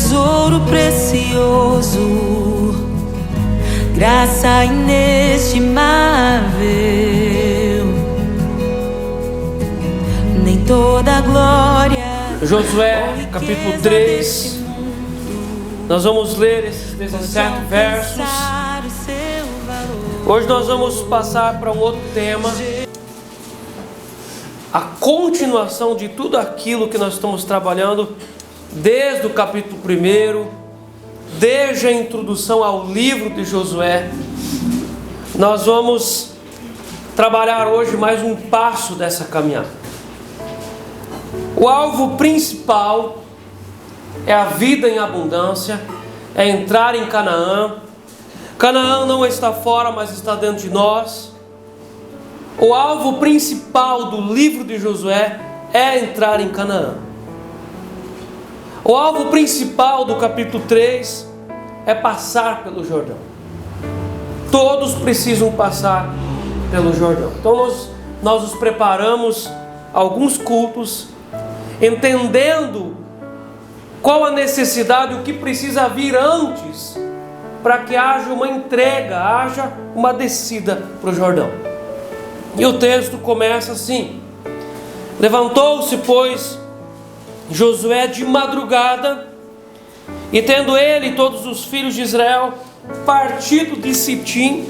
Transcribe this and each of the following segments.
tesouro precioso, graça inestimável. Nem toda glória. Josué, capítulo 3. Nós vamos ler esses 17 versos. Hoje nós vamos passar para um outro tema. A continuação de tudo aquilo que nós estamos trabalhando desde o capítulo 1, desde a introdução ao livro de Josué. Nós vamos trabalhar hoje mais um passo dessa caminhada. O alvo principal é a vida em abundância, é entrar em Canaã. Canaã não está fora, mas está dentro de nós. O alvo principal do livro de Josué é entrar em Canaã. O alvo principal do capítulo 3 é passar pelo Jordão. Todos precisam passar pelo Jordão. Então nós nos preparamos alguns cultos, entendendo qual a necessidade, o que precisa vir antes, para que haja uma entrega, haja uma descida para o Jordão. E o texto começa assim: levantou-se, pois, Josué de madrugada, e tendo ele e todos os filhos de Israel partido de Sitim,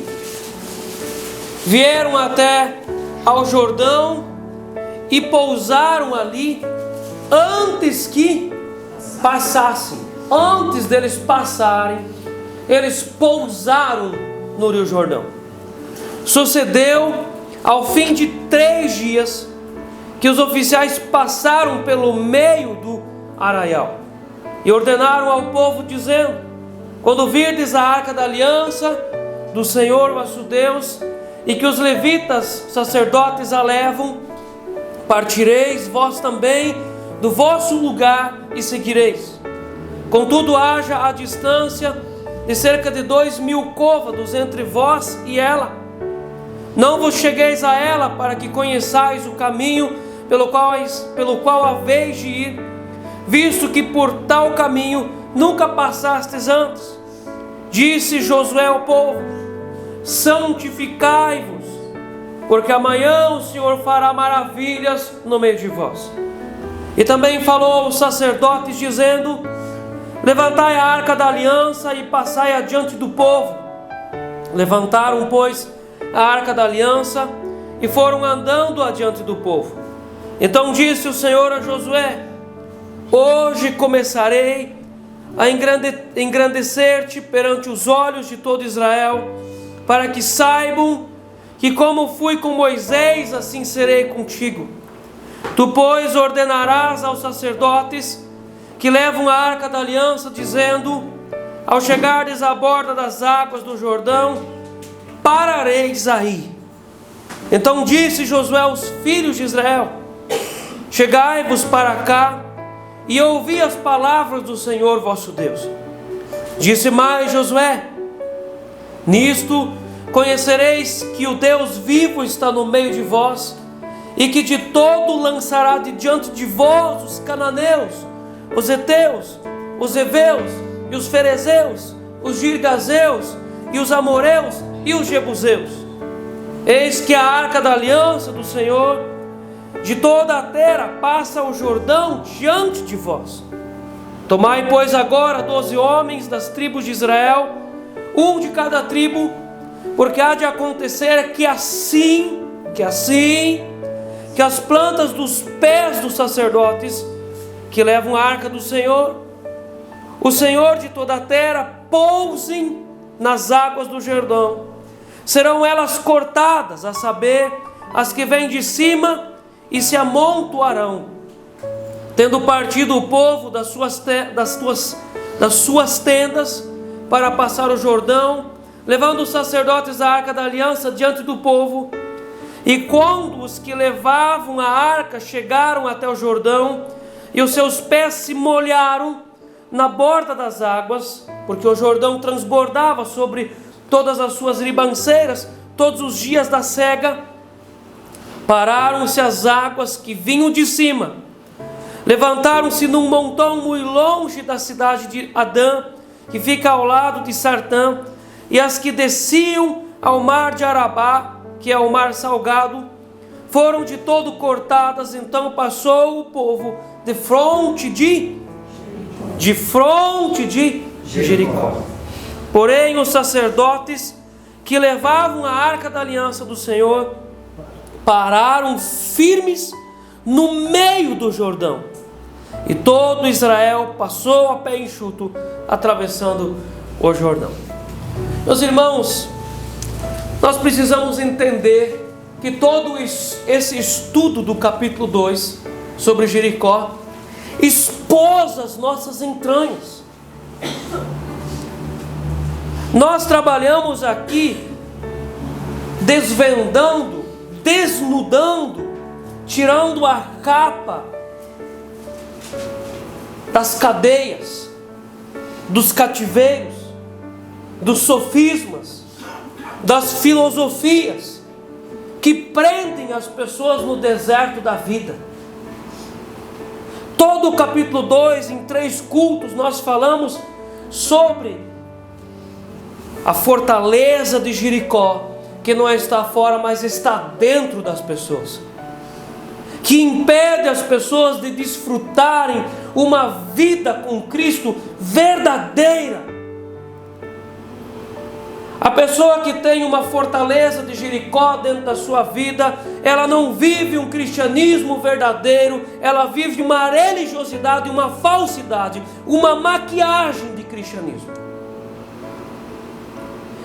vieram até ao Jordão e pousaram ali antes que passassem. Antes deles passarem, eles pousaram no Rio Jordão. Sucedeu ao fim de 3 dias que os oficiais passaram pelo meio do arraial e ordenaram ao povo, dizendo: quando virdes a arca da aliança do Senhor vosso Deus, e que os levitas sacerdotes a levam, partireis vós também do vosso lugar e seguireis. Contudo, haja a distância de cerca de 2.000 côvados entre vós e ela. Não vos chegueis a ela, para que conheçais o caminho pelo qual haveis de ir, visto que por tal caminho nunca passastes antes. Disse Josué ao povo: santificai-vos, porque amanhã o Senhor fará maravilhas no meio de vós. E também falou aos sacerdotes, dizendo: levantai a arca da aliança e passai adiante do povo. Levantaram, pois, a arca da aliança e foram andando adiante do povo. Então disse o Senhor a Josué: hoje começarei a engrandecer-te perante os olhos de todo Israel, para que saibam que como fui com Moisés, assim serei contigo. Tu, pois, ordenarás aos sacerdotes que levam a arca da aliança, dizendo: ao chegardes à borda das águas do Jordão, parareis aí. Então disse Josué aos filhos de Israel: chegai-vos para cá e ouvi as palavras do Senhor vosso Deus. Disse mais Josué: nisto conhecereis que o Deus vivo está no meio de vós, e que de todo lançará de diante de vós os cananeus, os heteus, os heveus e os ferezeus, os girgazeus e os amoreus e os jebuseus. Eis que a arca da aliança do Senhor de toda a terra passa o Jordão diante de vós. Tomai, pois, agora 12 homens das tribos de Israel, um de cada tribo, porque há de acontecer que as plantas dos pés dos sacerdotes que levam a arca do Senhor, o Senhor de toda a terra, pousem nas águas do Jordão. Serão elas cortadas, a saber, as que vêm de cima, e se amontoarão. Tendo partido o povo das suas tendas para passar o Jordão, levando os sacerdotes a arca da aliança diante do povo, e quando os que levavam a arca chegaram até o Jordão, e os seus pés se molharam na borda das águas, porque o Jordão transbordava sobre todas as suas ribanceiras todos os dias da sega, pararam-se as águas que vinham de cima, Levantaram-se num montão muito longe da cidade de Adã, que fica ao lado de Sartã, e as que desciam ao mar de Arabá, que é o mar salgado, foram de todo cortadas. Então passou o povo de fronte de Jericó. Porém os sacerdotes que levavam a arca da aliança do Senhor pararam firmes no meio do Jordão, e todo Israel passou a pé enxuto, atravessando o Jordão. Meus irmãos, nós precisamos entender que todo esse estudo do capítulo 2 sobre Jericó expôs as nossas entranhas. Nós trabalhamos aqui desvendando, desnudando, tirando a capa das cadeias, dos cativeiros, dos sofismas, das filosofias que prendem as pessoas no deserto da vida. Todo o capítulo 2, em 3 cultos, nós falamos sobre a fortaleza de Jericó, que não está fora, mas está dentro das pessoas, que impede as pessoas de desfrutarem uma vida com Cristo verdadeira. A pessoa que tem uma fortaleza de Jericó dentro da sua vida, ela não vive um cristianismo verdadeiro, ela vive uma religiosidade, uma falsidade, uma maquiagem de cristianismo.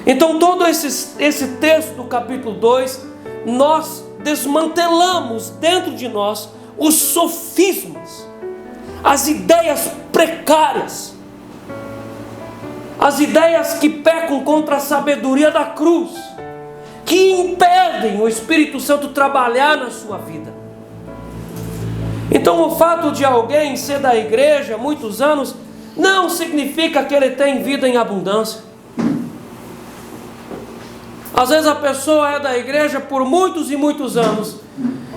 Então todo esse texto do capítulo 2, nós desmantelamos dentro de nós os sofismas, as ideias precárias, as ideias que pecam contra a sabedoria da cruz, que impedem o Espírito Santo trabalhar na sua vida. Então o fato de alguém ser da igreja há muitos anos não significa que ele tem vida em abundância. Às vezes a pessoa é da igreja por muitos e muitos anos,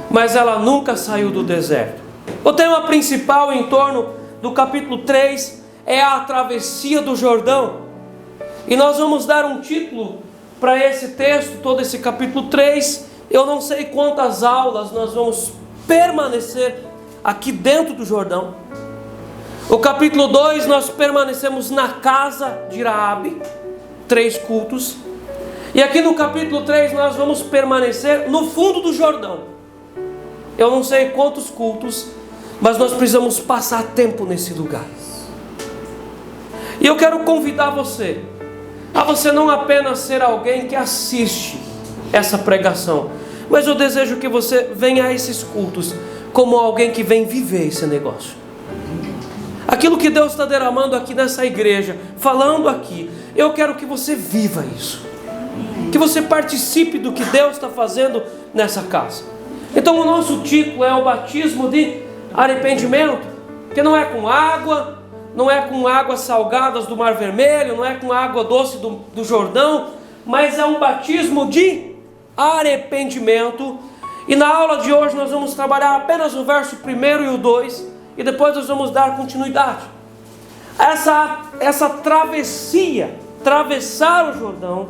mas ela nunca saiu do deserto. O tema principal em torno do capítulo 3 é a travessia do Jordão. E nós vamos dar um título para esse texto, todo esse capítulo 3. Eu não sei quantas aulas nós vamos permanecer aqui dentro do Jordão. O capítulo 2 nós permanecemos na casa de Raabe, 3 cultos. E aqui no capítulo 3 nós vamos permanecer no fundo do Jordão. Eu não sei quantos cultos, mas nós precisamos passar tempo nesse lugar. E eu quero convidar você a você não apenas ser alguém que assiste essa pregação, mas eu desejo que você venha a esses cultos como alguém que vem viver esse negócio. Aquilo que Deus está derramando aqui nessa igreja, falando aqui, eu quero que você viva isso, que você participe do que Deus está fazendo nessa casa. Então o nosso título é o batismo de arrependimento, que não é com água, não é com águas salgadas do Mar Vermelho, não é com água doce do Jordão, mas é um batismo de arrependimento. E na aula de hoje nós vamos trabalhar apenas o verso 1 e o 2, e depois nós vamos dar continuidade. Essa travessia, atravessar o Jordão,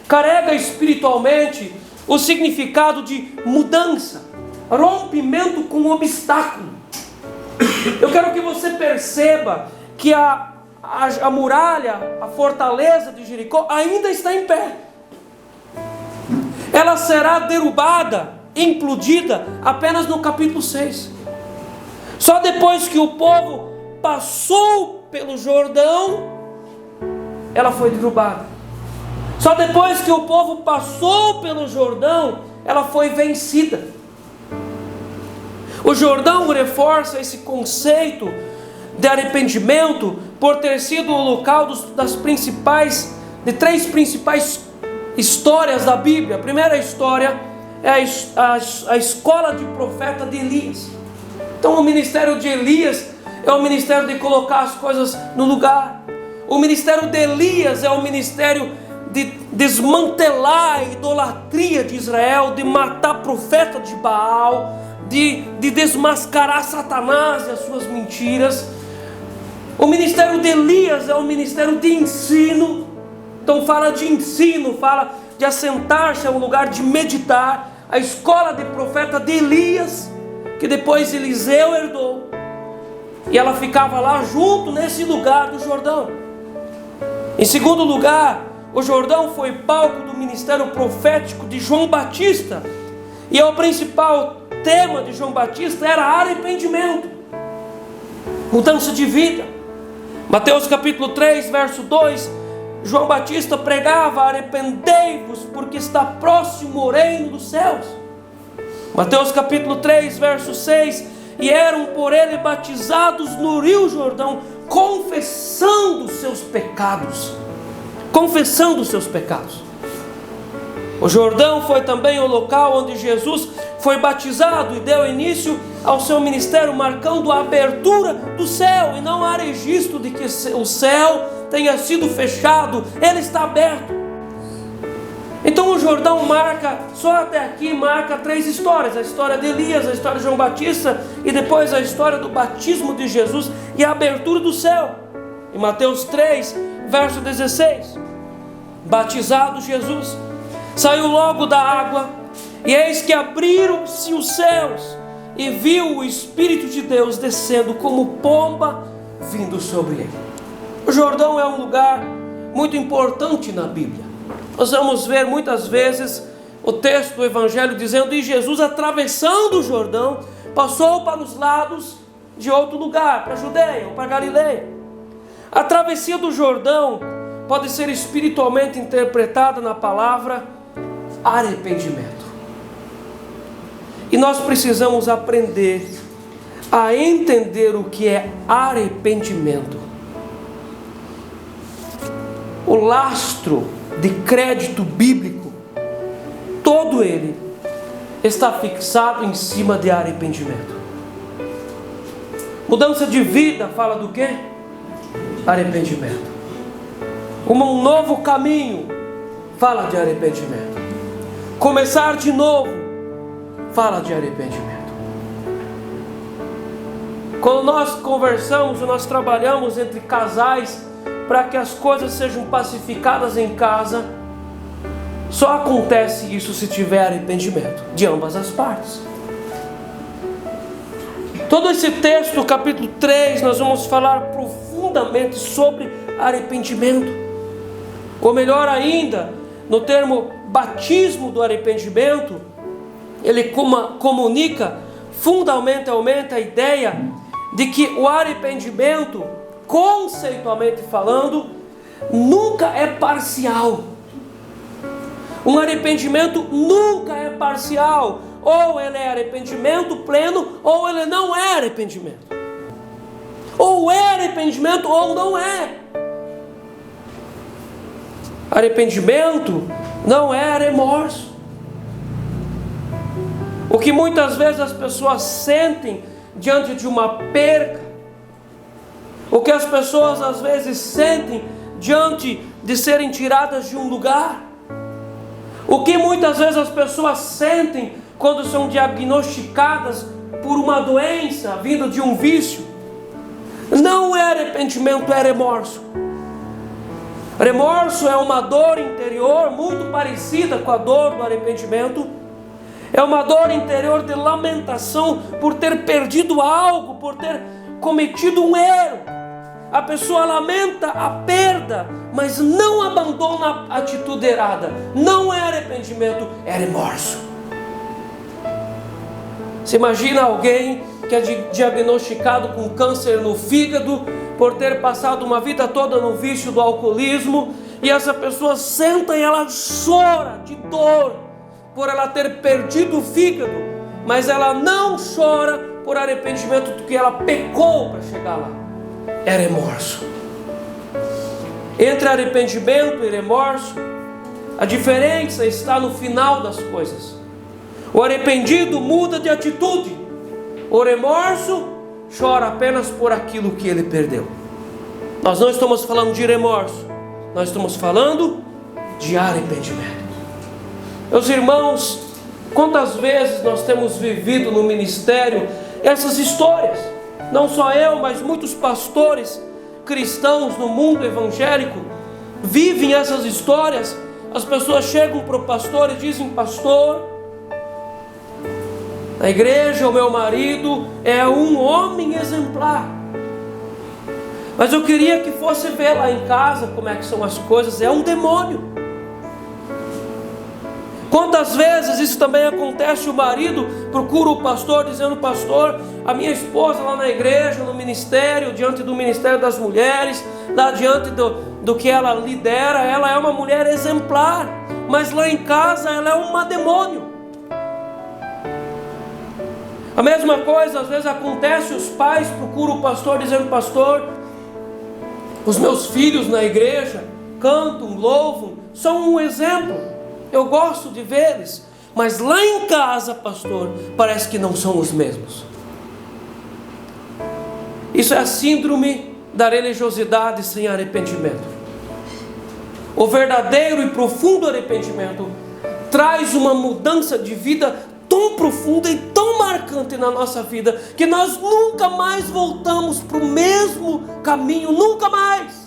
carrega espiritualmente o significado de mudança, rompimento com um obstáculo. Eu quero que você perceba que a muralha, a fortaleza de Jericó ainda está em pé. Ela será derrubada, implodida apenas no capítulo 6. Só depois que o povo passou pelo Jordão, ela foi derrubada. Só depois que o povo passou pelo Jordão, ela foi vencida. O Jordão reforça esse conceito de arrependimento por ter sido o local de 3 principais histórias da Bíblia. A primeira história é a escola de profeta de Elias. Então o ministério de Elias é o ministério de colocar as coisas no lugar. O ministério de Elias é o ministério de desmantelar a idolatria de Israel, de matar profeta de Baal, de desmascarar Satanás e as suas mentiras. O ministério de Elias é um ministério de ensino. Então fala de ensino, fala de assentar-se a um lugar de meditar. A escola de profeta de Elias, que depois Eliseu herdou, e ela ficava lá junto nesse lugar do Jordão. Em segundo lugar, o Jordão foi palco do ministério profético de João Batista, e o principal tema de João Batista era arrependimento, mudança de vida. Mateus capítulo 3, verso 2, João Batista pregava: arrependei-vos, porque está próximo o reino dos céus. Mateus capítulo 3, verso 6, e eram por ele batizados no rio Jordão, confessando os seus pecados. Confessando os seus pecados. O Jordão foi também o local onde Jesus foi batizado e deu início ao seu ministério, marcando a abertura do céu. E não há registro de que o céu tenha sido fechado, ele está aberto. Então o Jordão marca, só até aqui marca 3 histórias: a história de Elias, a história de João Batista e depois a história do batismo de Jesus e a abertura do céu. Em Mateus 3, verso 16, batizado Jesus, saiu logo da água, e eis que abriram-se os céus, e viu o Espírito de Deus descendo como pomba vindo sobre ele. O Jordão é um lugar muito importante na Bíblia. Nós vamos ver muitas vezes o texto do Evangelho dizendo: e Jesus, atravessando o Jordão, passou para os lados de outro lugar, para a Judeia ou para a Galileia. A travessia do Jordão pode ser espiritualmente interpretada na palavra arrependimento. E nós precisamos aprender a entender o que é arrependimento. O lastro de crédito bíblico, todo ele está fixado em cima de arrependimento. Mudança de vida fala do quê? Arrependimento. Um novo caminho fala de arrependimento. Começar de novo fala de arrependimento. Quando nós conversamos, nós trabalhamos entre casais para que as coisas sejam pacificadas em casa, só acontece isso se tiver arrependimento de ambas as partes. Todo esse texto, capítulo 3, nós vamos falar profundamente sobre arrependimento. Ou melhor ainda, no termo batismo do arrependimento, ele comunica fundamentalmente a ideia de que o arrependimento, conceitualmente falando, nunca é parcial. Um arrependimento nunca é parcial. Ou ele é arrependimento pleno, ou ele não é arrependimento. Ou é arrependimento, ou não é. Arrependimento não é remorso. O que muitas vezes as pessoas sentem diante de uma perca, o que as pessoas às vezes sentem diante de serem tiradas de um lugar, o que muitas vezes as pessoas sentem quando são diagnosticadas por uma doença vinda de um vício, não é arrependimento, é remorso. Remorso é uma dor interior muito parecida com a dor do arrependimento. É uma dor interior de lamentação por ter perdido algo, por ter cometido um erro. A pessoa lamenta a perda, mas não abandona a atitude errada. Não é arrependimento, é remorso. Você imagina alguém que é diagnosticado com câncer no fígado, por ter passado uma vida toda no vício do alcoolismo, e essa pessoa senta e ela chora de dor por ela ter perdido o fígado, mas ela não chora por arrependimento do que ela pecou para chegar lá. É remorso. Entre arrependimento e remorso, a diferença está no final das coisas. O arrependido muda de atitude. O remorso chora apenas por aquilo que ele perdeu. Nós não estamos falando de remorso, nós estamos falando de arrependimento. Meus irmãos, Quantas vezes nós temos vivido no ministério essas histórias? Não só eu, mas muitos pastores cristãos no mundo evangélico vivem essas histórias. As pessoas chegam para o pastor e dizem: pastor, na igreja o meu marido é um homem exemplar, mas eu queria que fosse ver lá em casa como é que são as coisas. É um demônio. Quantas vezes isso também acontece? O marido procura o pastor dizendo: pastor, a minha esposa lá na igreja, no ministério, diante do ministério das mulheres, lá diante do que ela lidera, ela é uma mulher exemplar, mas lá em casa ela é uma demônio. A mesma coisa às vezes acontece, os pais procuram o pastor dizendo: pastor, os meus filhos na igreja cantam, louvam, são um exemplo, eu gosto de vê-los, mas lá em casa, pastor, parece que não são os mesmos. Isso é a síndrome da religiosidade sem arrependimento. O verdadeiro e profundo arrependimento traz uma mudança de vida tão profunda e tão marcante na nossa vida, que nós nunca mais voltamos para o mesmo caminho, nunca mais.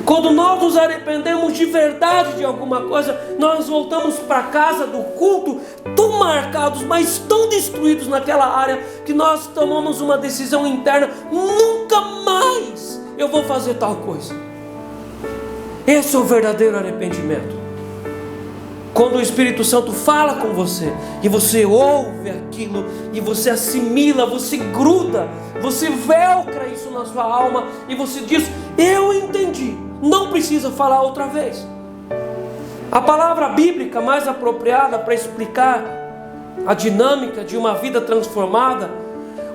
Quando nós nos arrependemos de verdade de alguma coisa, nós voltamos para casa do culto tão marcados, mas tão destruídos naquela área, que nós tomamos uma decisão interna: nunca mais eu vou fazer tal coisa. Esse é o verdadeiro arrependimento. Quando o Espírito Santo fala com você, e você ouve aquilo, e você assimila, você gruda, você velcra isso na sua alma, e você diz: eu entendi, não precisa falar outra vez. A palavra bíblica mais apropriada para explicar a dinâmica de uma vida transformada,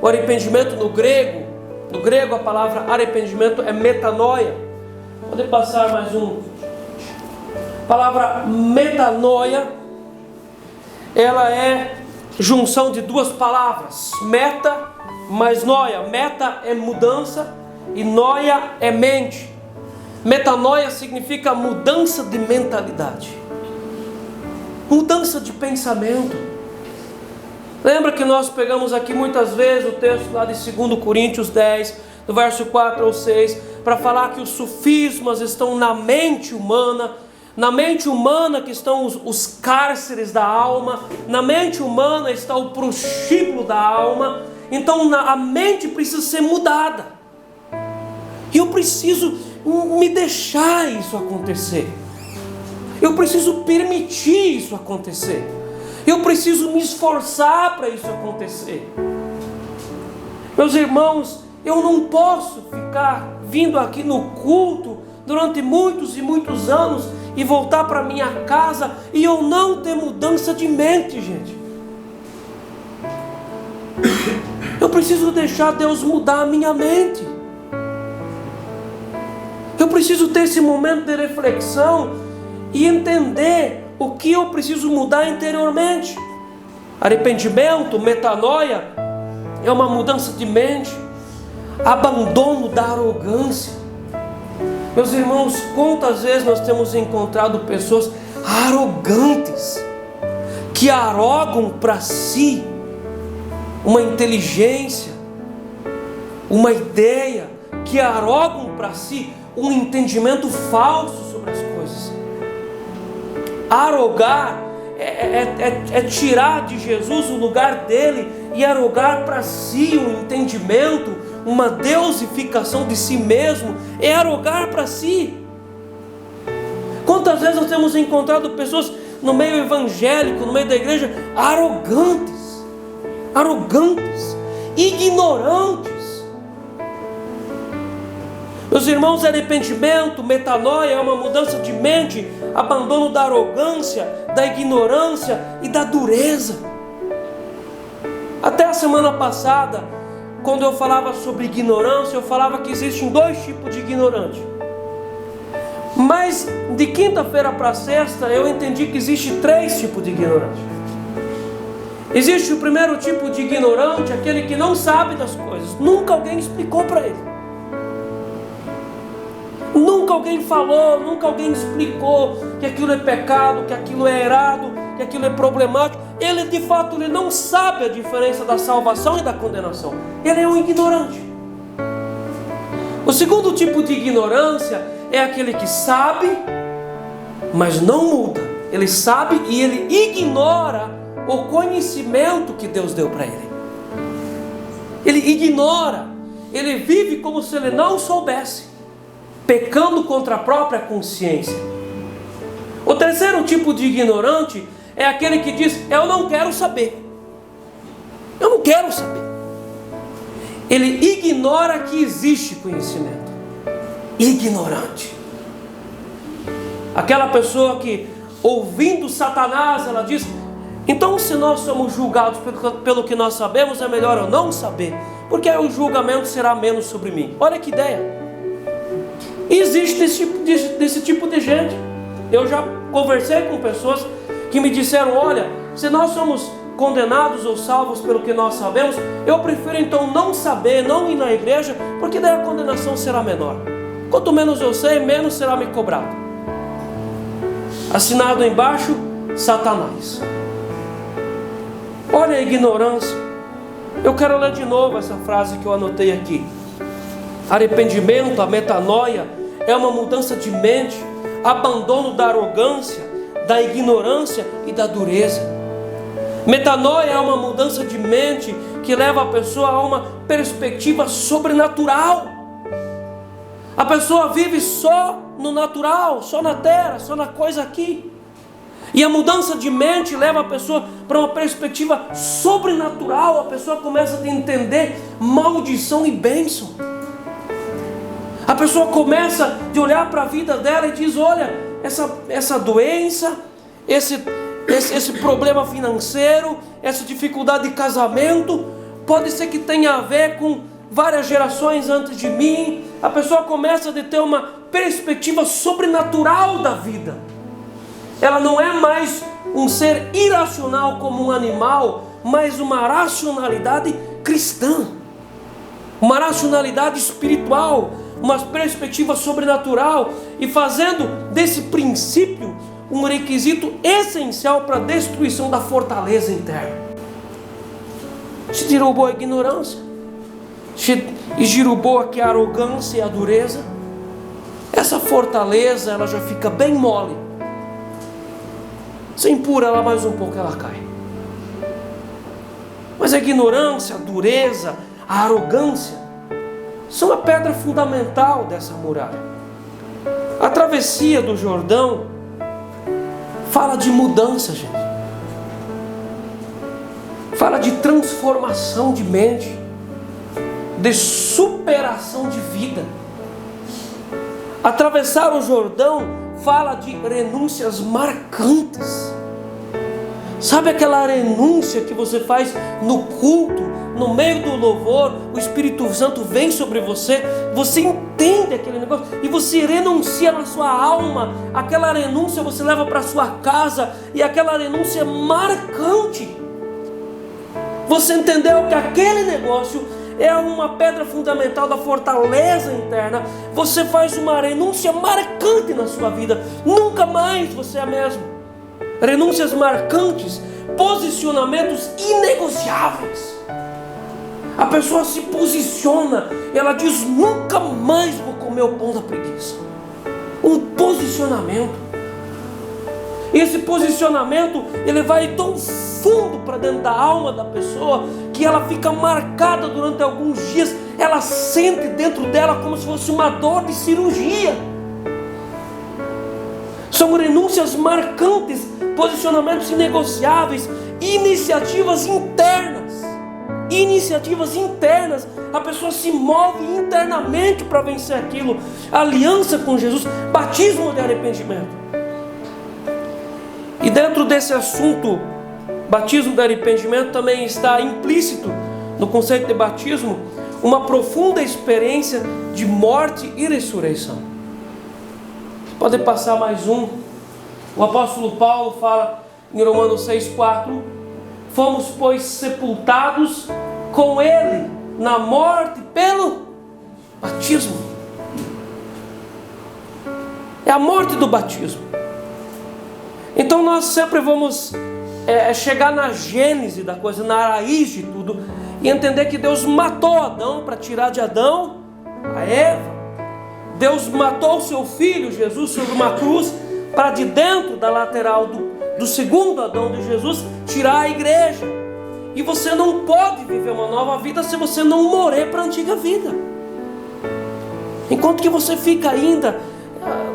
o arrependimento no grego a palavra arrependimento é metanoia. Pode passar mais um. A palavra metanoia, ela é junção de duas palavras: meta mais noia. Meta é mudança e noia é mente. Metanoia significa mudança de mentalidade, mudança de pensamento. Lembra que nós pegamos aqui muitas vezes o texto lá de 2 Coríntios 10, do verso 4 ao 6, para falar que os sofismas estão na mente humana. Na mente humana que estão os cárceres da alma, na mente humana está o prostíbulo da alma. Então a mente precisa ser mudada, e eu preciso me deixar isso acontecer, eu preciso permitir isso acontecer, eu preciso me esforçar para isso acontecer. Meus irmãos, eu não posso ficar vindo aqui no culto durante muitos e muitos anos e voltar para minha casa e eu não ter mudança de mente, gente. Eu preciso deixar Deus mudar a minha mente. Eu preciso ter esse momento de reflexão e entender o que eu preciso mudar interiormente. Arrependimento, metanoia, é uma mudança de mente, abandono da arrogância. Meus irmãos, quantas vezes nós temos encontrado pessoas arrogantes, que arrogam para si uma inteligência, uma ideia, que arrogam para si um entendimento falso sobre as coisas. Arrogar é tirar de Jesus o lugar dele e arrogar para si um entendimento, uma deusificação de si mesmo, é arrogar para si. Quantas vezes nós temos encontrado pessoas no meio evangélico, no meio da igreja, arrogantes, ignorantes. Meus irmãos, arrependimento, metanoia é uma mudança de mente, abandono da arrogância, da ignorância e da dureza. Até a semana passada, quando eu falava sobre ignorância, eu falava que existem dois tipos de ignorante. Mas de quinta-feira para sexta, eu entendi que existe três tipos de ignorante. Existe o primeiro tipo de ignorante, aquele que não sabe das coisas, nunca alguém explicou para ele. Nunca alguém falou, nunca alguém explicou que aquilo é pecado, que aquilo é errado, que aquilo é problemático, ele de fato ele não sabe a diferença da salvação e da condenação. Ele é um ignorante. O segundo tipo de ignorância é aquele que sabe, mas não muda. Ele sabe e ele ignora o conhecimento que Deus deu para ele. Ele ignora, ele vive como se ele não soubesse, pecando contra a própria consciência. O terceiro tipo de ignorante é aquele que diz: eu não quero saber. Eu não quero saber. Ele ignora que existe conhecimento. Ignorante. Aquela pessoa que, ouvindo Satanás, ela diz: então, se nós somos julgados pelo que nós sabemos, é melhor eu não saber, porque aí o julgamento será menos sobre mim. Olha que ideia. Existe desse tipo de gente. Eu já conversei com pessoas que me disseram: olha, se nós somos condenados ou salvos pelo que nós sabemos, eu prefiro então não saber, não ir na igreja, porque daí a condenação será menor. Quanto menos eu sei, menos será me cobrado. Assinado embaixo, Satanás. Olha a ignorância. Eu quero ler de novo essa frase que eu anotei aqui. Arrependimento, a metanoia, é uma mudança de mente, abandono da arrogância, da ignorância e da dureza. Metanoia é uma mudança de mente que leva a pessoa a uma perspectiva sobrenatural. A pessoa vive só no natural, só na terra, só na coisa aqui. E a mudança de mente leva a pessoa para uma perspectiva sobrenatural. A pessoa começa a entender maldição e bênção. A pessoa começa a olhar para a vida dela e diz: olha, essa doença, esse problema financeiro, essa dificuldade de casamento, pode ser que tenha a ver com várias gerações antes de mim. A pessoa começa a ter uma perspectiva sobrenatural da vida. Ela não é mais um ser irracional como um animal, mas uma racionalidade cristã, uma racionalidade espiritual, uma perspectiva sobrenatural, e fazendo desse princípio um requisito essencial para a destruição da fortaleza interna. Se derrubou a ignorância, se derrubou aqui a arrogância e a dureza, essa fortaleza ela já fica bem mole. Você empurra ela mais um pouco, ela cai. Mas a ignorância, a dureza, a arrogância são a pedra fundamental dessa muralha. A travessia do Jordão fala de mudança, gente. Fala de transformação de mente, de superação de vida. Atravessar o Jordão fala de renúncias marcantes. Sabe aquela renúncia que você faz no culto, no meio do louvor, o Espírito Santo vem sobre você, você entende aquele negócio e você renuncia na sua alma. Aquela renúncia você leva para sua casa e aquela renúncia é marcante. Você entendeu que aquele negócio é uma pedra fundamental da fortaleza interna. Você faz uma renúncia marcante na sua vida. Nunca mais você é a mesma. Renúncias marcantes, posicionamentos inegociáveis. A pessoa se posiciona, ela diz: nunca mais vou comer o pão da preguiça. Um posicionamento. E esse posicionamento, ele vai tão fundo para dentro da alma da pessoa, que ela fica marcada durante alguns dias. Ela sente dentro dela como se fosse uma dor de cirurgia. São renúncias marcantes, posicionamentos inegociáveis, iniciativas internas. Iniciativas internas. A pessoa se move internamente para vencer aquilo. Aliança com Jesus, batismo de arrependimento. E dentro desse assunto, batismo de arrependimento, também está implícito no conceito de batismo uma profunda experiência de morte e ressurreição. Pode passar mais um. O apóstolo Paulo fala em Romanos 6,4: fomos, pois, sepultados com ele na morte pelo batismo. É a morte do batismo. Então nós sempre vamos chegar na gênese da coisa, na raiz de tudo, e entender que Deus matou Adão para tirar de Adão a Eva. Deus matou o seu filho Jesus sobre uma cruz para de dentro da lateral do segundo Adão de Jesus tirar a igreja. E você não pode viver uma nova vida se você não morrer para a antiga vida. Enquanto que você fica ainda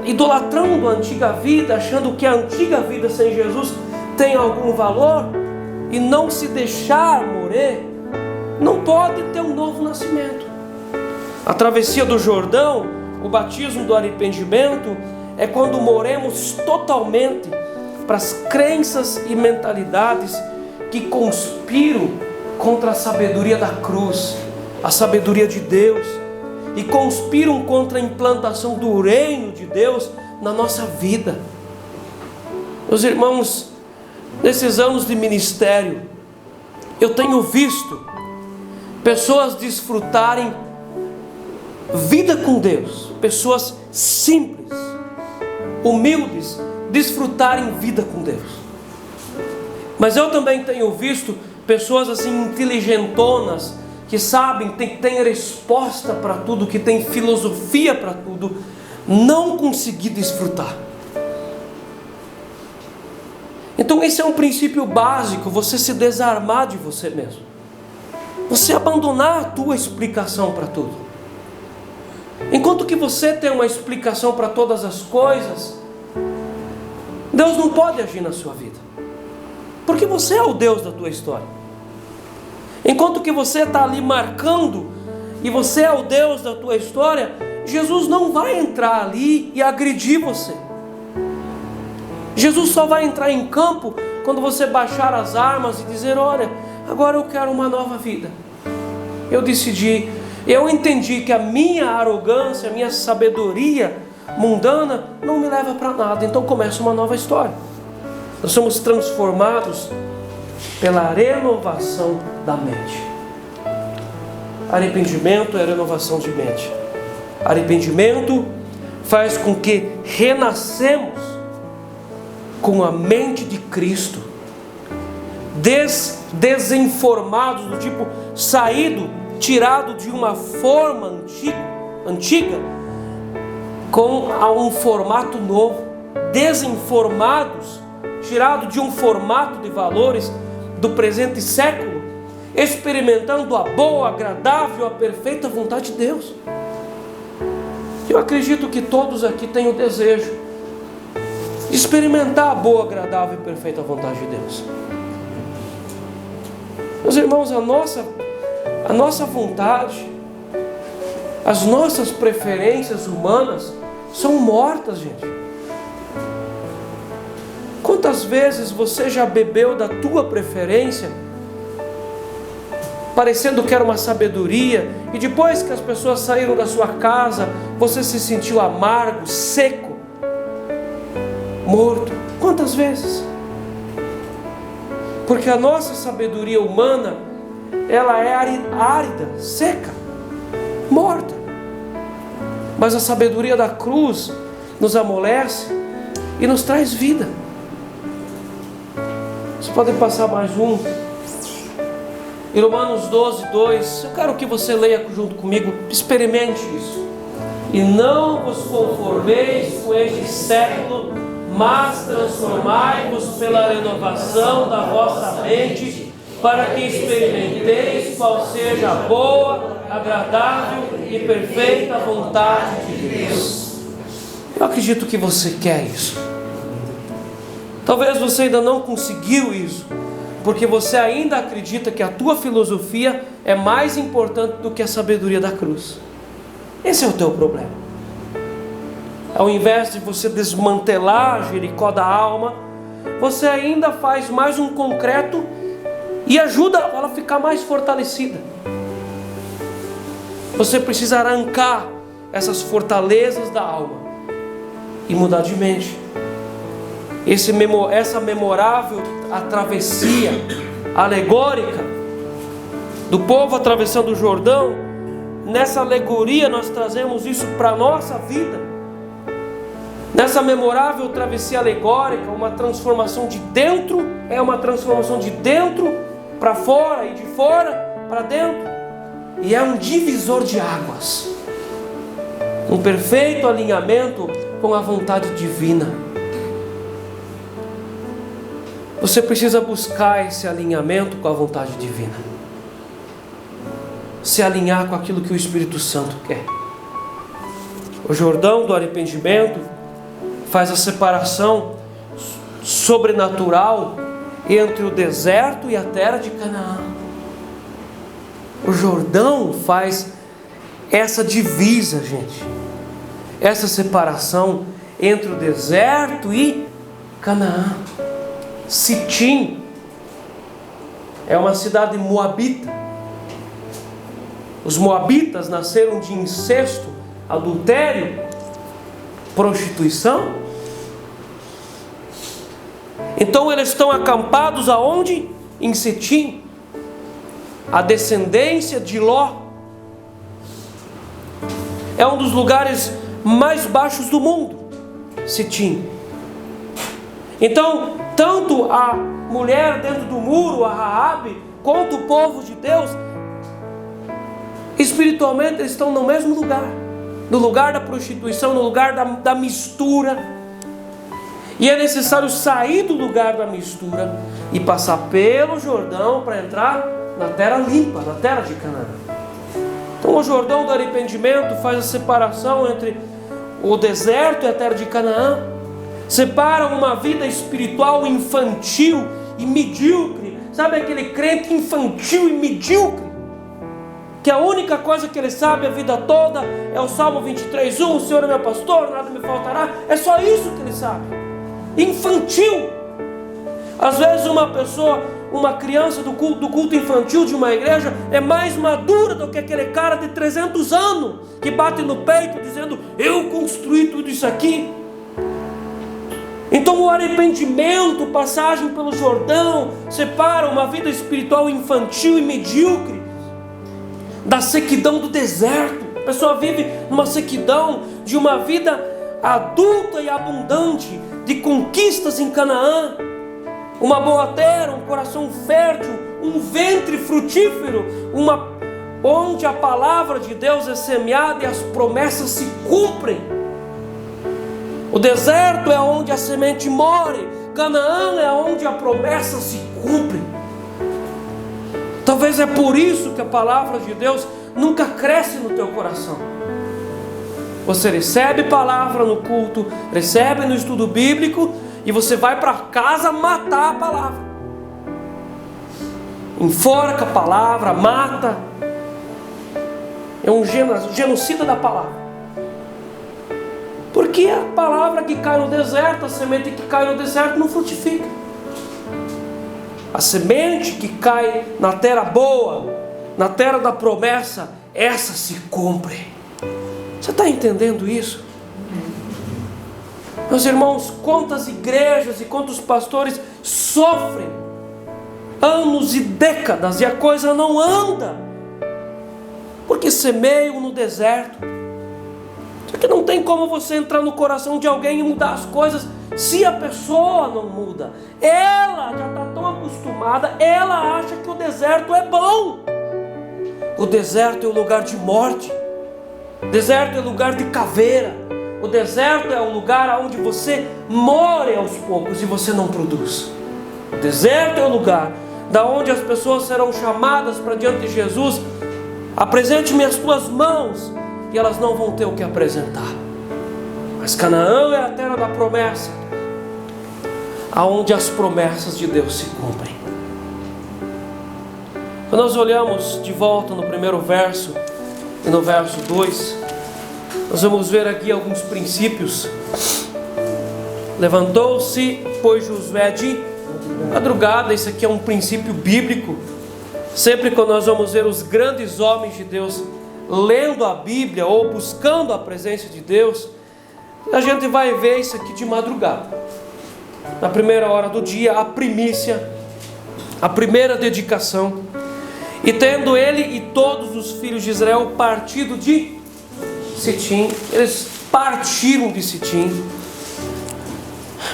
idolatrando a antiga vida, achando que a antiga vida sem Jesus tem algum valor, e não se deixar morrer, não pode ter um novo nascimento. A travessia do Jordão, o batismo do arrependimento, é quando morremos totalmente para as crenças e mentalidades que conspiram contra a sabedoria da cruz, a sabedoria de Deus, e conspiram contra a implantação do reino de Deus na nossa vida. Meus irmãos, nesses anos de ministério, eu tenho visto pessoas desfrutarem vida com Deus, pessoas simples, humildes, desfrutarem vida com Deus. Mas eu também tenho visto pessoas assim inteligentonas, que sabem, tem resposta para tudo, que tem filosofia para tudo, não conseguir desfrutar. Então esse é um princípio básico, você se desarmar de você mesmo, você abandonar a tua explicação para tudo. Enquanto que você tem uma explicação para todas as coisas, Deus não pode agir na sua vida, porque você é o Deus da tua história. Enquanto que você está ali marcando, e você é o Deus da tua história, Jesus não vai entrar ali e agredir você. Jesus só vai entrar em campo quando você baixar as armas e dizer: olha, agora eu quero uma nova vida. Eu entendi que a minha arrogância, a minha sabedoria mundana não me leva para nada, então começa uma nova história. Nós somos transformados pela renovação da mente. Arrependimento é renovação de mente. Arrependimento faz com que renascemos com a mente de Cristo, desinformados, do tipo tirado de uma forma antiga com um formato novo, desinformados, tirado de um formato de valores do presente século, experimentando a boa, agradável, a perfeita vontade de Deus. Eu acredito que todos aqui têm o desejo de experimentar a boa, agradável e perfeita vontade de Deus. Meus irmãos, a nossa vontade, as nossas preferências humanas são mortas, gente. Quantas vezes você já bebeu da tua preferência, parecendo que era uma sabedoria, e depois que as pessoas saíram da sua casa, você se sentiu amargo, seco, morto? Quantas vezes? Porque a nossa sabedoria humana, ela é árida, seca, morta. Mas a sabedoria da cruz nos amolece e nos traz vida. Vocês podem passar mais um. Em Romanos 12, 2. Eu quero que você leia junto comigo. Experimente isso. E não vos conformeis com este século, mas transformai-vos pela renovação da vossa mente, para que experimenteis qual seja a boa, agradável e perfeita vontade de Deus. Eu acredito que você quer isso. Talvez você ainda não conseguiu isso, porque você ainda acredita que a tua filosofia é mais importante do que a sabedoria da cruz. Esse é o teu problema. Ao invés de você desmantelar Jericó da alma, você ainda faz mais um concreto e ajuda ela a ficar mais fortalecida. Você precisa arrancar essas fortalezas da alma e mudar de mente. Essa memorável travessia alegórica do povo atravessando o Jordão, nessa alegoria nós trazemos isso para a nossa vida. Nessa memorável travessia alegórica, uma transformação de dentro é uma transformação de dentro para fora e de fora para dentro. E é um divisor de águas. Um perfeito alinhamento com a vontade divina. Você precisa buscar esse alinhamento com a vontade divina. Se alinhar com aquilo que o Espírito Santo quer. O Jordão do arrependimento faz a separação sobrenatural entre o deserto e a terra de Canaã. O Jordão faz essa divisa, gente. Essa separação entre o deserto e Canaã. Sitim é uma cidade moabita. Os moabitas nasceram de incesto, adultério, prostituição. Então eles estão acampados aonde? Em Sitim. A descendência de Ló. É um dos lugares mais baixos do mundo, Sitim. Então, tanto a mulher dentro do muro, a Raabe, quanto o povo de Deus, espiritualmente eles estão no mesmo lugar. No lugar da prostituição, no lugar da mistura. E é necessário sair do lugar da mistura e passar pelo Jordão para entrar na terra limpa, na terra de Canaã. Então o Jordão do arrependimento faz a separação entre o deserto e a terra de Canaã. Separa uma vida espiritual infantil e medíocre. Sabe aquele crente infantil e medíocre? Que a única coisa que ele sabe a vida toda é o Salmo 23:1, o Senhor é meu pastor, nada me faltará. É só isso que ele sabe. Infantil. Às vezes uma pessoa, uma criança do culto infantil de uma igreja é mais madura do que aquele cara de 300 anos que bate no peito dizendo: eu construí tudo isso aqui. Então o arrependimento, passagem pelo Jordão, separa uma vida espiritual infantil e medíocre da sequidão do deserto. A pessoa vive numa sequidão de uma vida adulta e abundante, de conquistas em Canaã, uma boa terra, um coração fértil, um ventre frutífero, onde a palavra de Deus é semeada e as promessas se cumprem. O deserto é onde a semente morre, Canaã é onde a promessa se cumpre. Talvez é por isso que a palavra de Deus nunca cresce no teu coração. Você recebe palavra no culto, recebe no estudo bíblico, e você vai para casa matar a palavra. Enforca a palavra, mata. É um genocida da palavra. Porque a palavra que cai no deserto, a semente que cai no deserto não frutifica. A semente que cai na terra boa, na terra da promessa, essa se cumpre. Você está entendendo isso? Meus irmãos, quantas igrejas e quantos pastores sofrem anos e décadas e a coisa não anda, porque semeiam no deserto. Só que não tem como você entrar no coração de alguém e mudar as coisas se a pessoa não muda. Ela já está tão acostumada, ela acha que o deserto é bom. O deserto é o lugar de morte. O deserto é o lugar de caveira. O deserto é o lugar onde você morre aos poucos e você não produz. O deserto é o lugar da onde as pessoas serão chamadas para diante de Jesus: apresente-me as tuas mãos, e elas não vão ter o que apresentar. Mas Canaã é a terra da promessa, aonde as promessas de Deus se cumprem. Quando nós olhamos de volta no primeiro verso e no verso 2, nós vamos ver aqui alguns princípios. Levantou-se, pois, Josué de madrugada. Isso aqui é um princípio bíblico. Sempre quando nós vamos ver os grandes homens de Deus lendo a Bíblia ou buscando a presença de Deus, a gente vai ver isso aqui de madrugada. Na primeira hora do dia, a primícia, a primeira dedicação. E tendo ele e todos os filhos de Israel partido de Sitim, eles partiram de Sitim,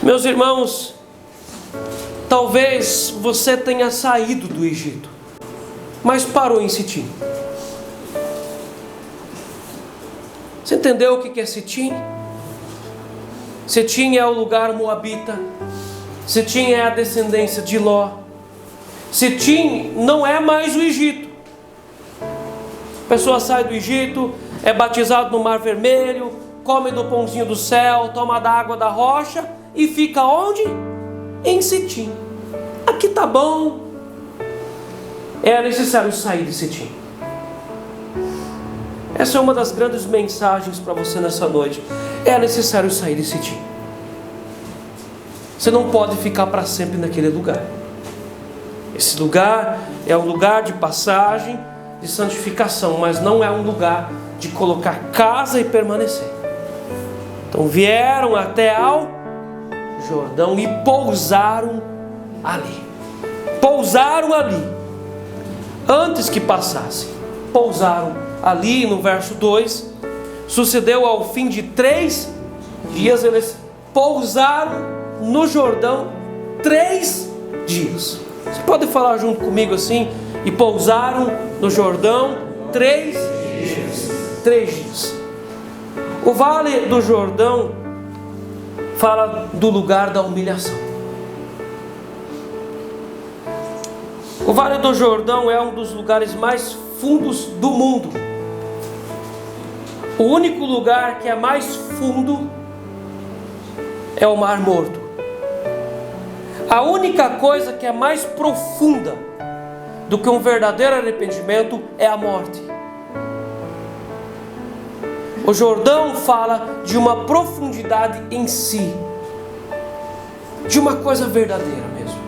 Meus irmãos, talvez você tenha saído do Egito, mas parou em Sitim. Você entendeu o que é Sitim? Sitim é o lugar moabita. Sitim é a descendência de Ló. Sitim não é mais o Egito. A pessoa sai do Egito, é batizado no Mar Vermelho, come do pãozinho do céu, toma da água da rocha e fica onde? Em Sitim. Aqui está bom. É necessário sair de Sitim. Essa é uma das grandes mensagens para você nessa noite. É necessário sair de Sitim. Você não pode ficar para sempre naquele lugar. Esse lugar é um lugar de passagem, de santificação, mas não é um lugar de colocar casa e permanecer. Então vieram até ao Jordão e pousaram ali. Pousaram ali. Antes que passassem, pousaram ali. No verso 2, sucedeu ao fim de 3 dias, eles pousaram no Jordão 3 dias. Você pode falar junto comigo assim? E pousaram no Jordão 3 dias. 3 dias. O Vale do Jordão fala do lugar da humilhação. O Vale do Jordão é um dos lugares mais fundos do mundo. O único lugar que é mais fundo é o Mar Morto. A única coisa que é mais profunda do que um verdadeiro arrependimento é a morte. O Jordão fala de uma profundidade em si, de uma coisa verdadeira mesmo.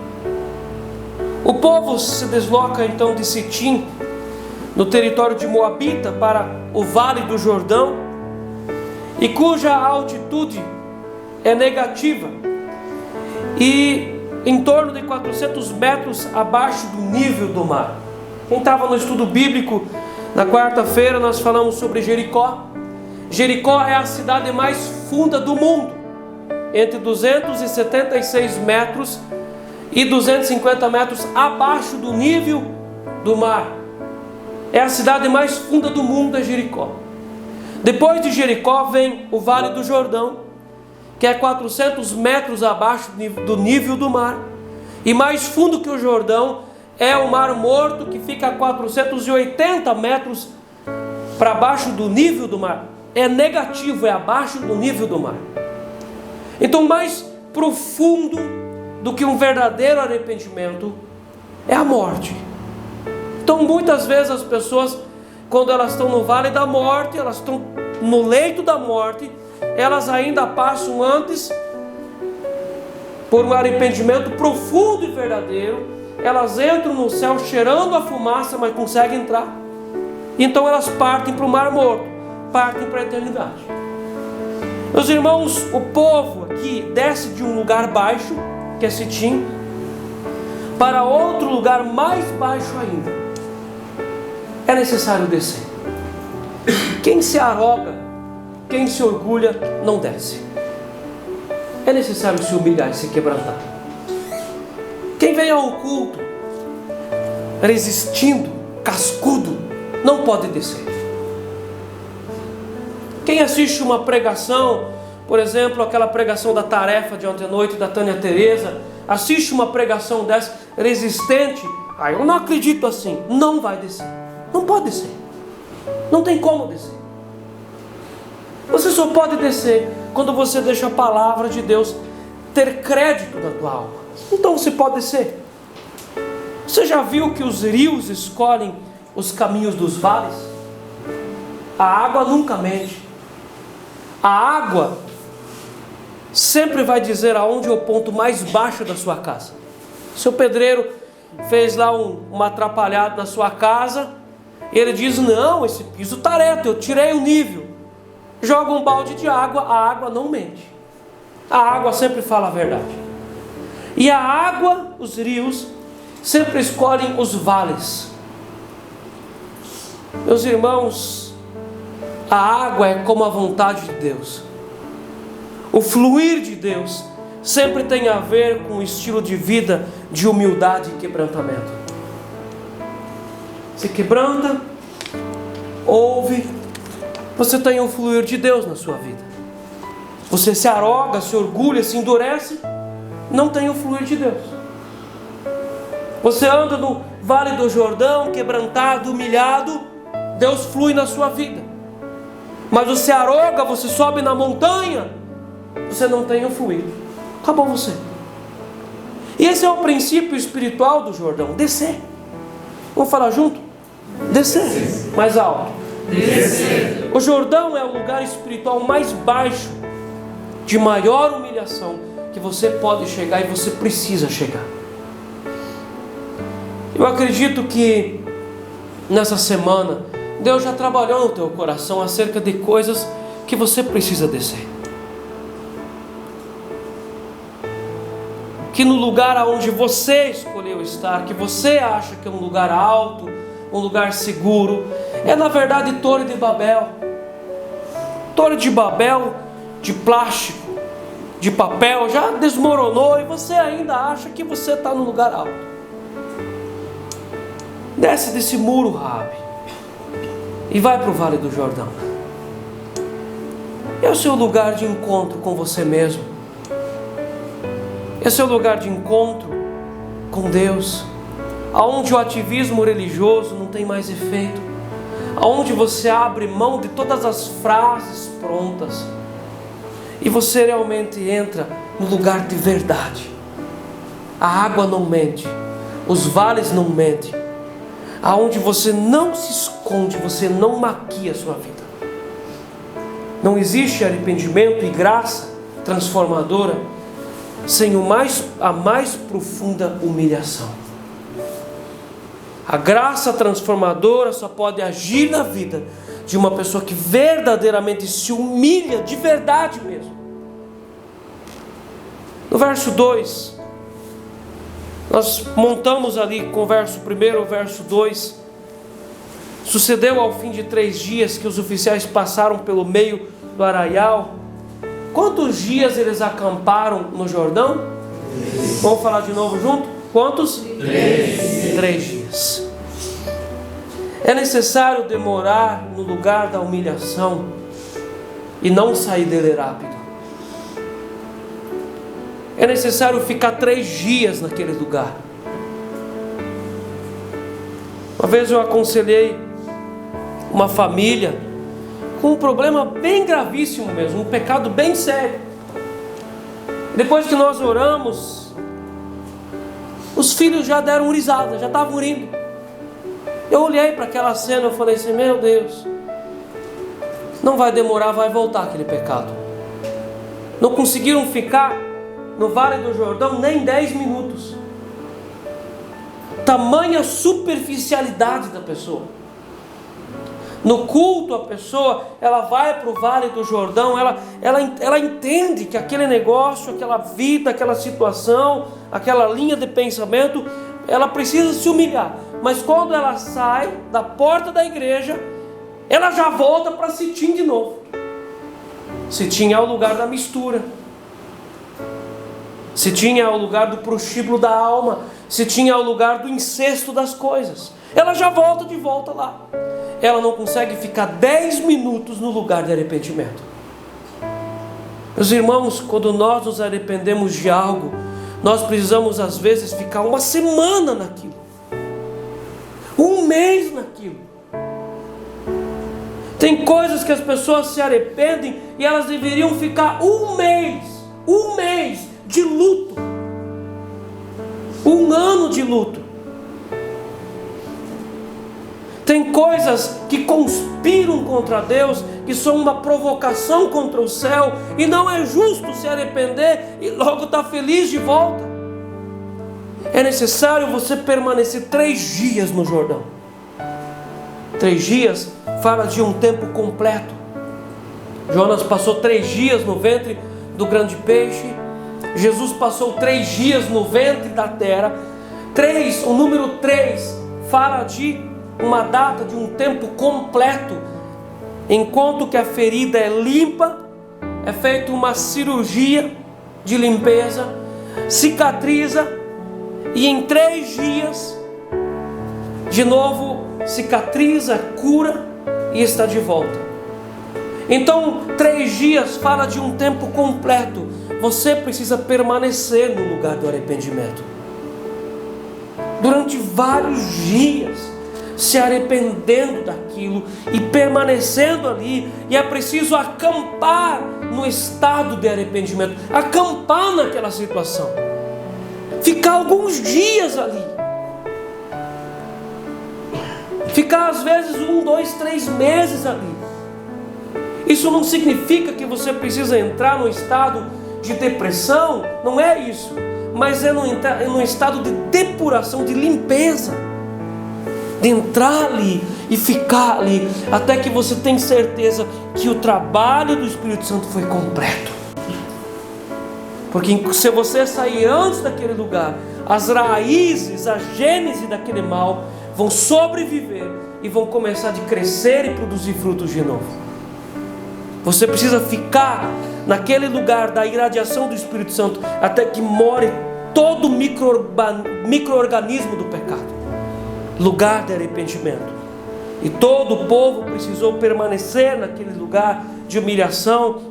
O povo se desloca então de Sitim, no território de Moabita, para o Vale do Jordão, e cuja altitude é negativa, e em torno de 400 metros abaixo do nível do mar. Quem estava no estudo bíblico, na quarta-feira nós falamos sobre Jericó. Jericó é a cidade mais funda do mundo, entre 276 metros e 250 metros abaixo do nível do mar. É a cidade mais funda do mundo, é Jericó. Depois de Jericó vem o Vale do Jordão, que é 400 metros abaixo do nível do mar. E mais fundo que o Jordão é o Mar Morto, que fica a 480 metros para baixo do nível do mar. É negativo, é abaixo do nível do mar. Então, mais profundo do que um verdadeiro arrependimento é a morte. Então, muitas vezes as pessoas, quando elas estão no vale da morte, elas estão no leito da morte, elas ainda passam antes por um arrependimento profundo e verdadeiro. Elas entram no céu cheirando a fumaça, mas conseguem entrar. Então elas partem para o Mar Morto, partem para a eternidade. Meus irmãos, o povo aqui desce de um lugar baixo, que é Sitim, para outro lugar mais baixo ainda. É necessário descer. Quem se arroga, quem se orgulha, não desce. É necessário se humilhar e se quebrantar. Quem vem ao culto resistindo, cascudo, não pode descer. Quem assiste uma pregação, por exemplo, aquela pregação da tarefa de ontem à noite da Tânia Teresa, assiste uma pregação dessa, resistente, eu não acredito assim, não vai descer. Não pode descer. Não tem como descer. Você só pode descer quando você deixa a palavra de Deus ter crédito na tua alma. Então você pode descer. Você já viu que os rios escolhem os caminhos dos vales? A água nunca mente. A água sempre vai dizer aonde é o ponto mais baixo da sua casa. Seu pedreiro fez lá uma atrapalhada na sua casa, e ele diz, não, esse piso está reto, eu tirei o nível. Joga um balde de água, a água não mente. A água sempre fala a verdade. E a água, os rios, sempre escolhem os vales. Meus irmãos, a água é como a vontade de Deus. O fluir de Deus sempre tem a ver com um estilo de vida de humildade e quebrantamento. Se quebranta, ouve, você tem o fluir de Deus na sua vida. Você se arroga, se orgulha, se endurece, não tem o fluir de Deus. Você anda no Vale do Jordão, quebrantado, humilhado, Deus flui na sua vida. Mas você arroga, você sobe na montanha, você não tem o fluir. Acabou você. E esse é o princípio espiritual do Jordão: descer. Vamos falar junto? Descer. Mais alto. Descer. O Jordão é o lugar espiritual mais baixo, de maior humilhação, que você pode chegar e você precisa chegar. Eu acredito que nessa semana Deus já trabalhou no teu coração acerca de coisas que você precisa descer. Que no lugar onde você escolheu estar, que você acha que é um lugar alto, um lugar seguro, é na verdade Torre de Babel. Torre de Babel, de plástico, de papel, já desmoronou e você ainda acha que você está no lugar alto. Desce desse muro, Raabe, e vai para o Vale do Jordão. É o seu lugar de encontro com você mesmo. Esse é o lugar de encontro com Deus, aonde o ativismo religioso não tem mais efeito, aonde você abre mão de todas as frases prontas e você realmente entra no lugar de verdade. A água não mente, os vales não mentem, aonde você não se esconde, você não maquia a sua vida. Não existe arrependimento e graça transformadora sem a mais profunda humilhação. A graça transformadora só pode agir na vida de uma pessoa que verdadeiramente se humilha, de verdade mesmo. No verso 2, nós montamos ali com o verso 1, o verso 2. Sucedeu ao fim de 3 dias que os oficiais passaram pelo meio do arraial. Quantos dias eles acamparam no Jordão? 3. Vamos falar de novo junto? Quantos? 3. 3 dias. É necessário demorar no lugar da humilhação e não sair dele rápido. É necessário ficar 3 dias naquele lugar. Uma vez eu aconselhei uma família com um problema bem gravíssimo mesmo, um pecado bem sério. Depois que nós oramos, os filhos já deram risada, já estavam rindo. Eu olhei para aquela cena e falei assim: meu Deus, não vai demorar, vai voltar aquele pecado. Não conseguiram ficar no Vale do Jordão nem 10 minutos. Tamanha superficialidade da pessoa. No culto, a pessoa, ela vai para o Vale do Jordão, ela entende que aquele negócio, aquela vida, aquela situação, aquela linha de pensamento, ela precisa se humilhar. Mas quando ela sai da porta da igreja, ela já volta para Sitim de novo. Sitim é o lugar da mistura. Sitim é o lugar do prostíbulo da alma. Sitim é o lugar do incesto das coisas. Ela já volta de volta lá. Ela não consegue ficar 10 minutos no lugar de arrependimento. Meus irmãos, quando nós nos arrependemos de algo, nós precisamos às vezes ficar 1 semana naquilo, 1 mês naquilo. Tem coisas que as pessoas se arrependem e elas deveriam ficar 1 mês de luto, 1 ano de luto. Tem coisas que conspiram contra Deus, que são uma provocação contra o céu, e não é justo se arrepender e logo estar feliz de volta. É necessário você permanecer 3 dias no Jordão. 3 dias fala de um tempo completo. Jonas passou 3 dias no ventre do grande peixe. Jesus passou 3 dias no ventre da terra. O número 3 fala de uma data, de um tempo completo. Enquanto que a ferida é limpa, é feita uma cirurgia, de limpeza, cicatriza e em 3 dias, de novo, cicatriza, cura e está de volta. Então, 3 dias fala de um tempo completo. Você precisa permanecer no lugar do arrependimento durante vários dias, se arrependendo daquilo e permanecendo ali. E é preciso acampar no estado de arrependimento, acampar naquela situação, ficar alguns dias ali, ficar às vezes 1, 2, 3 meses ali. Isso não significa que você precisa entrar no estado de depressão, não é isso, mas é no estado de depuração, de limpeza, de entrar ali e ficar ali, até que você tenha certeza que o trabalho do Espírito Santo foi completo. Porque se você sair antes daquele lugar, as raízes, a gênese daquele mal vão sobreviver e vão começar a crescer e produzir frutos de novo. Você precisa ficar naquele lugar da irradiação do Espírito Santo até que more todo o micro-organismo do pecado, lugar de arrependimento. E todo o povo precisou permanecer naquele lugar de humilhação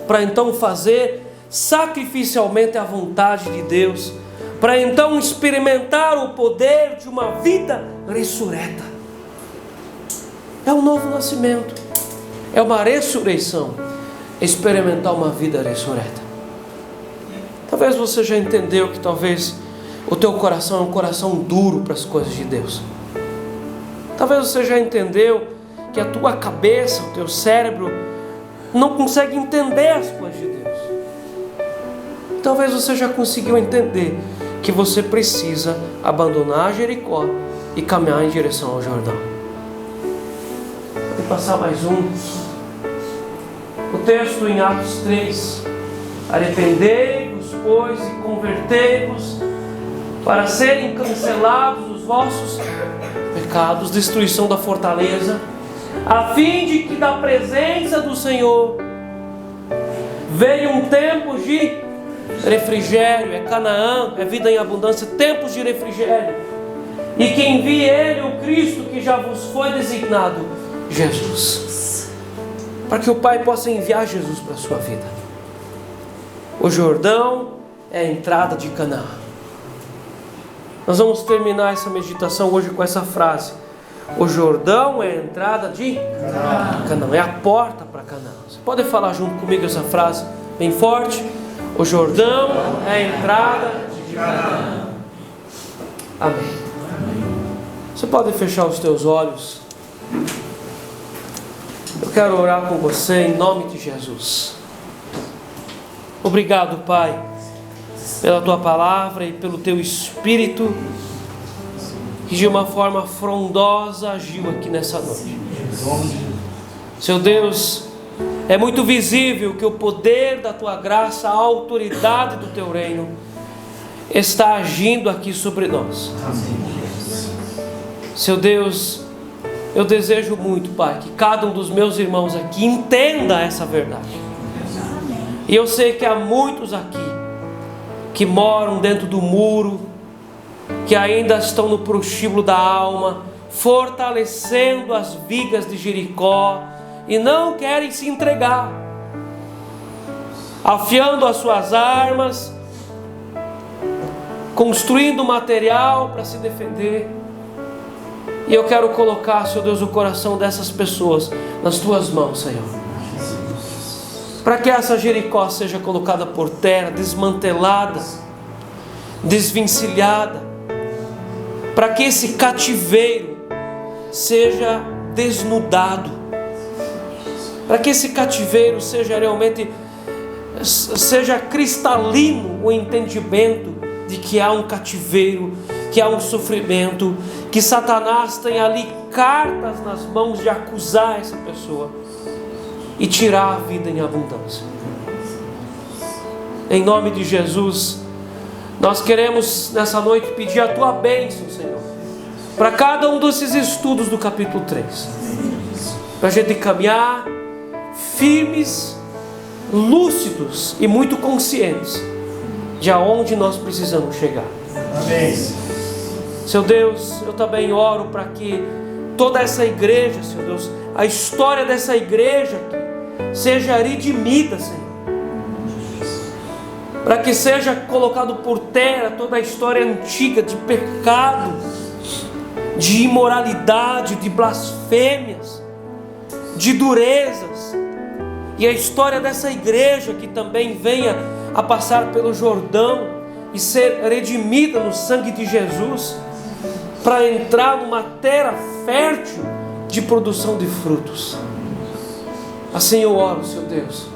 para então fazer sacrificialmente a vontade de Deus, para então experimentar o poder de uma vida ressurreta. É um novo nascimento, é uma ressurreição, experimentar uma vida ressurreta. Talvez você já entendeu que talvez o teu coração é um coração duro para as coisas de Deus. Talvez você já entendeu que a tua cabeça, o teu cérebro não consegue entender as coisas de Deus. Talvez você já conseguiu entender que você precisa abandonar Jericó e caminhar em direção ao Jordão. Vou passar mais um. O texto em Atos 3: arrependei-vos, pois, e convertei-vos, para serem cancelados os vossos pecados, destruição da fortaleza, a fim de que da presença do Senhor venha um tempo de refrigério. É Canaã, é vida em abundância, tempos de refrigério, e que envie Ele, o Cristo que já vos foi designado, Jesus, para que o Pai possa enviar Jesus para a sua vida. O Jordão é a entrada de Canaã. Nós vamos terminar essa meditação hoje com essa frase: o Jordão é a entrada de Canaã, é a porta para Canaã. Você pode falar junto comigo essa frase bem forte? O Jordão é a entrada de Canaã. Amém. Você pode fechar os teus olhos. Eu quero orar com você em nome de Jesus. Obrigado, Pai, pela Tua palavra e pelo Teu Espírito, que de uma forma frondosa agiu aqui nessa noite. Seu Deus, é muito visível que o poder da Tua graça, a autoridade do Teu reino está agindo aqui sobre nós. Seu Deus, eu desejo muito, Pai, que cada um dos meus irmãos aqui entenda essa verdade. E eu sei que há muitos aqui que moram dentro do muro, que ainda estão no prostíbulo da alma, fortalecendo as vigas de Jericó e não querem se entregar, afiando as suas armas, construindo material para se defender. E eu quero colocar, Senhor Deus, o coração dessas pessoas nas Tuas mãos, Senhor, para que essa Jericó seja colocada por terra, desmantelada, desvencilhada, para que esse cativeiro seja desnudado, para que esse cativeiro seja realmente, seja cristalino o entendimento de que há um cativeiro, que há um sofrimento, que Satanás tem ali cartas nas mãos de acusar essa pessoa e tirar a vida em abundância. Em nome de Jesus, nós queremos nessa noite pedir a Tua bênção, Senhor, para cada um desses estudos do capítulo 3, para a gente caminhar firmes lúcidos e muito conscientes de aonde nós precisamos chegar. Amém. Seu Deus, eu também oro para que toda essa igreja, Senhor Deus, a história dessa igreja aqui seja redimida, Senhor. Para que seja colocado por terra toda a história antiga de pecado, de imoralidade, de blasfêmias, de durezas. E a história dessa igreja que também venha a passar pelo Jordão e ser redimida no sangue de Jesus, para entrar numa terra fértil de produção de frutos. Assim eu oro, Senhor Deus,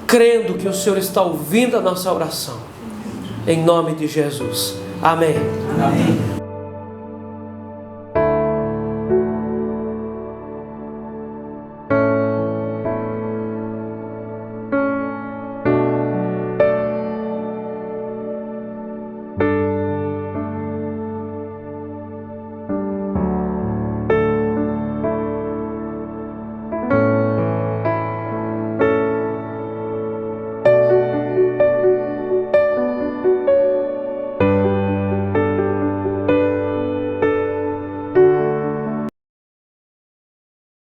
crendo que o Senhor está ouvindo a nossa oração, em nome de Jesus. Amém. Amém.